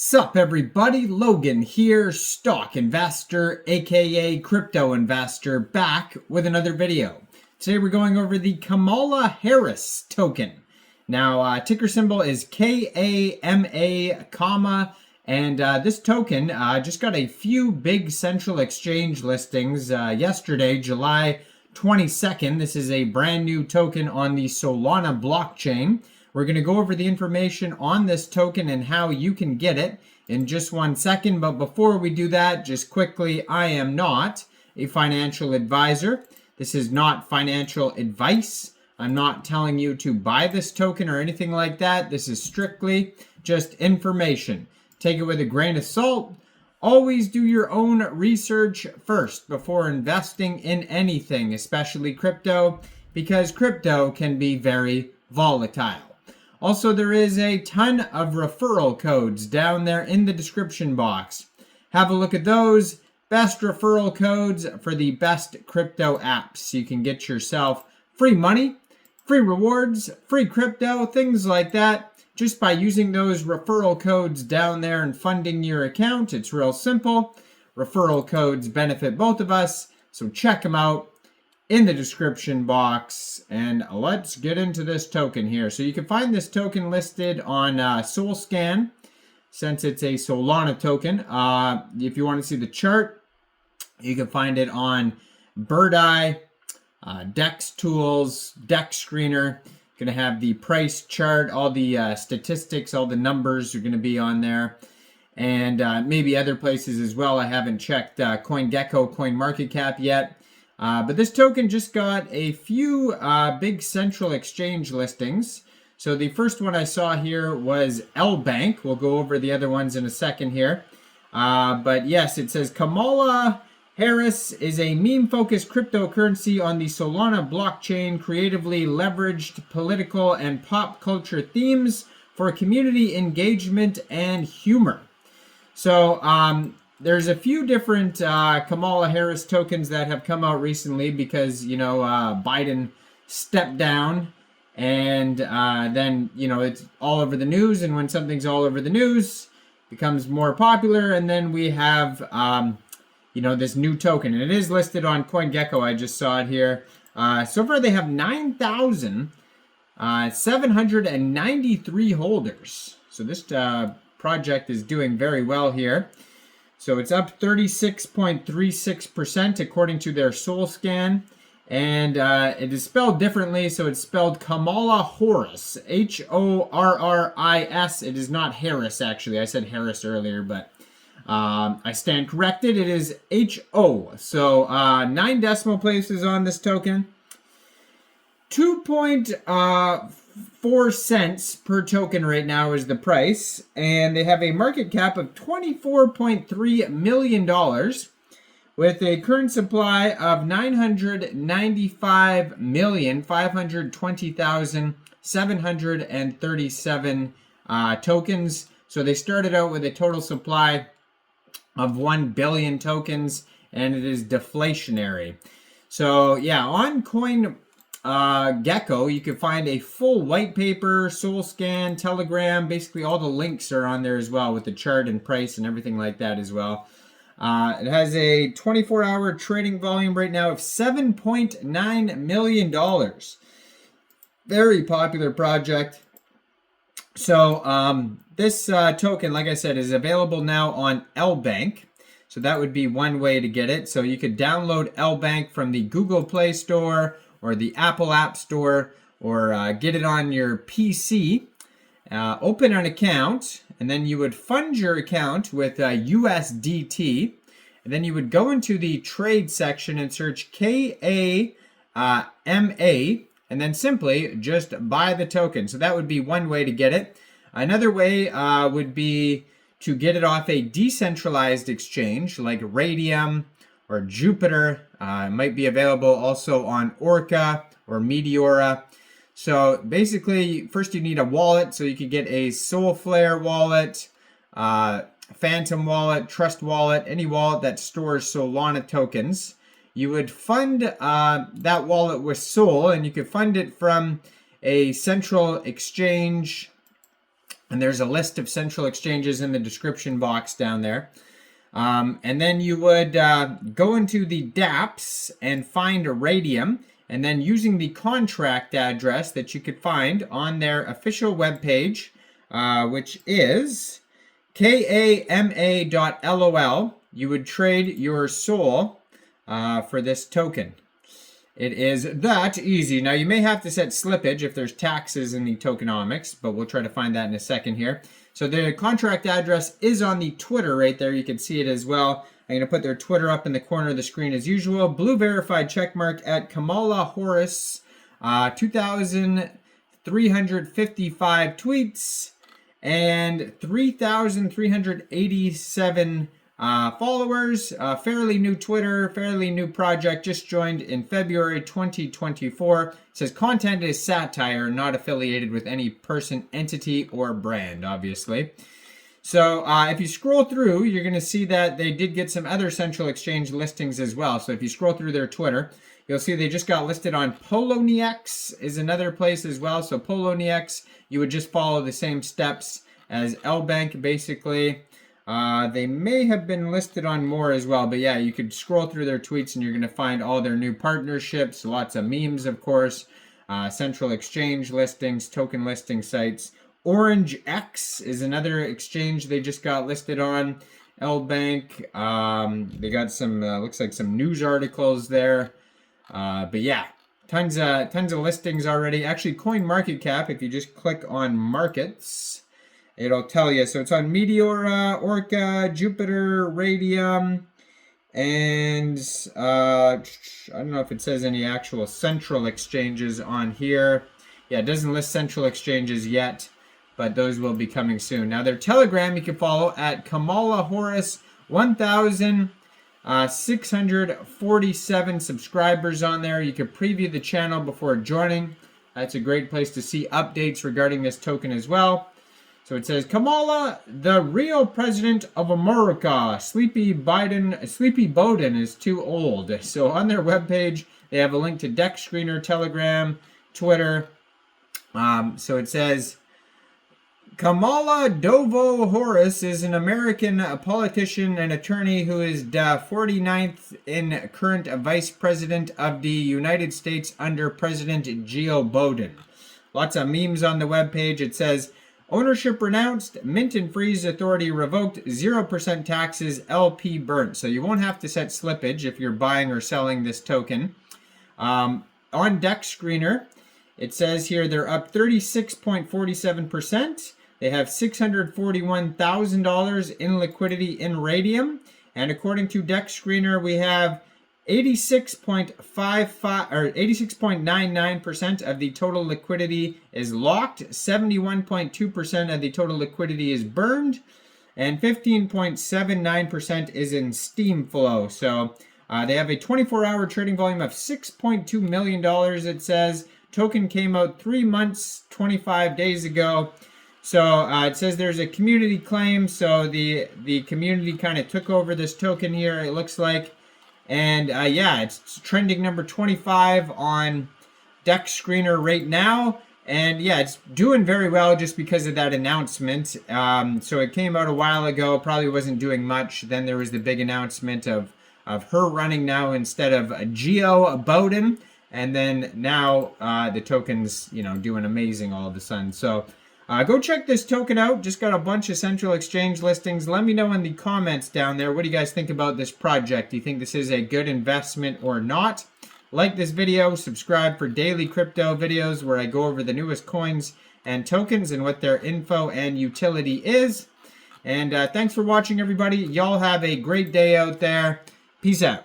Sup everybody, Logan here, stock investor aka crypto investor, back with another video. Today we're going over the Kamala Harris token. Now ticker symbol is KAMA, comma, and this token just got a few big central exchange listings yesterday, July 22nd. This is a brand new token on the Solana blockchain. We're going to go over the information on this token and how you can get it in just 1 second. But before we do that, just quickly, I am not a financial advisor. This is not financial advice. I'm not telling you to buy this token or anything like that. This is strictly just information. Take it with a grain of salt. Always do your own research first before investing in anything, especially crypto, because crypto can be very volatile. Also, there is a ton of referral codes down there in the description box. Have a look at those. Best referral codes for the best crypto apps. You can get yourself free money, free rewards, free crypto, things like that, just by using those referral codes down there and funding your account. It's real simple. Referral codes benefit both of us, so check them out in the description box. And let's get into this token here. So you can find this token listed on SolScan, since it's a Solana token. If you want to see the chart, you can find it on Bird Eye, Dex Tools, Dex Screener. Going to have the price chart, all the statistics, all the numbers are going to be on there. And maybe other places as well. I haven't checked CoinGecko, CoinMarketCap yet. But this token just got a few big central exchange listings. So the first one I saw here was Lbank. We'll go over the other ones in a second here. But yes, it says Kamala Harris is a meme-focused cryptocurrency on the Solana blockchain, creatively leveraged political and pop culture themes for community engagement and humor. So, there's a few different Kamala Harris tokens that have come out recently because, Biden stepped down, and then, it's all over the news. And when something's all over the news, it becomes more popular. And then we have, this new token. And it is listed on CoinGecko. I just saw it here. So far, they have 9,793 holders. So this project is doing very well here. So it's up 36.36% according to their SolScan. And it is spelled differently. So it's spelled Kamala Horris. Horris. It is not Harris, actually. I said Harris earlier, but I stand corrected. It is H-O. So 9 decimal places on this token. 2.4 cents per token right now is the price, and they have a market cap of $24.3 million with a current supply of 995,520,737 tokens. So they started out with a total supply of 1 billion tokens, and it is deflationary. So yeah, on CoinGecko, you can find a full white paper, SolScan, Telegram. Basically, all the links are on there as well with the chart and price and everything like that as well. It has a 24-hour trading volume right now of $7.9 million. Very popular project. So this token, like I said, is available now on Lbank. So that would be one way to get it. So you could download Lbank from the Google Play Store or the Apple App Store, or get it on your PC, open an account, and then you would fund your account with USDT, and then you would go into the trade section and search KAMA, and then simply just buy the token. So that would be one way to get it. Another way would be to get it off a decentralized exchange like Raydium or Jupiter. It might be available also on Orca or Meteora. So basically, first you need a wallet. So you could get a Soulflare wallet, Phantom wallet, Trust wallet, any wallet that stores Solana tokens. You would fund that wallet with Sol, and you could fund it from a central exchange And there's a list of central exchanges in the description box down there. And then you would go into the dApps and find Raydium, and then using the contract address that you could find on their official webpage, which is kama.lol, you would trade your SOL for this token. It is that easy. Now, you may have to set slippage if there's taxes in the tokenomics, but we'll try to find that in a second here. So the contract address is on the Twitter right there. You can see it as well. I'm going to put their Twitter up in the corner of the screen as usual. Blue verified checkmark at Kamala Horris, 2,355 tweets, and 3,387 followers. Fairly new Twitter, fairly new project, just joined in February 2024. It says content is satire, not affiliated with any person, entity, or brand, obviously. So if you scroll through, you're going to see that they did get some other central exchange listings as well. So if you scroll through their Twitter, you'll see they just got listed on Poloniex is another place as well. So Poloniex, you would just follow the same steps as Lbank, basically. They may have been listed on more as well, but yeah, you could scroll through their tweets and you're going to find all their new partnerships, lots of memes, of course, central exchange listings, token listing sites. Orange X is another exchange they just got listed on. Lbank, they got some, looks like some news articles there. But yeah, tons of listings already. Actually, CoinMarketCap, if you just click on markets, it'll tell you. So it's on Meteora, Orca, Jupiter, Raydium, and I don't know if it says any actual central exchanges on here. Yeah, it doesn't list central exchanges yet, but those will be coming soon. Now, their Telegram you can follow at Kamala Horris, 1,647 subscribers on there. You can preview the channel before joining. That's a great place to see updates regarding this token as well. So it says, Kamala, the real president of America. Sleepy Bowden is too old. So on their webpage, they have a link to Deck Screener, Telegram, Twitter. So it says, Kamala Dovo Horris is an American politician and attorney who is the 49th in current vice president of the United States under President Joe Biden. Lots of memes on the webpage. It says, ownership renounced, mint and freeze authority revoked, 0% taxes, LP burnt. So you won't have to set slippage if you're buying or selling this token. On Deck Screener, it says here they're up 36.47%. They have $641,000 in liquidity in Raydium. And according to Deck Screener, we have 86.99% of the total liquidity is locked, 71.2% of the total liquidity is burned, and 15.79% is in steam flow. So they have a 24-hour trading volume of $6.2 million, it says. Token came out 3 months, 25 days ago. So it says there's a community claim, so the community kind of took over this token here, it looks like. And yeah, it's trending number 25 on Deck Screener right now. And yeah, it's doing very well just because of that announcement. So it came out a while ago, probably wasn't doing much. Then there was the big announcement of her running now instead of Joe Biden. And then now the token's, doing amazing all of a sudden. So go check this token out. Just got a bunch of central exchange listings. Let me know in the comments down there. What do you guys think about this project? Do you think this is a good investment or not? Like this video, subscribe for daily crypto videos where I go over the newest coins and tokens and what their info and utility is. And thanks for watching, everybody. Y'all have a great day out there. Peace out.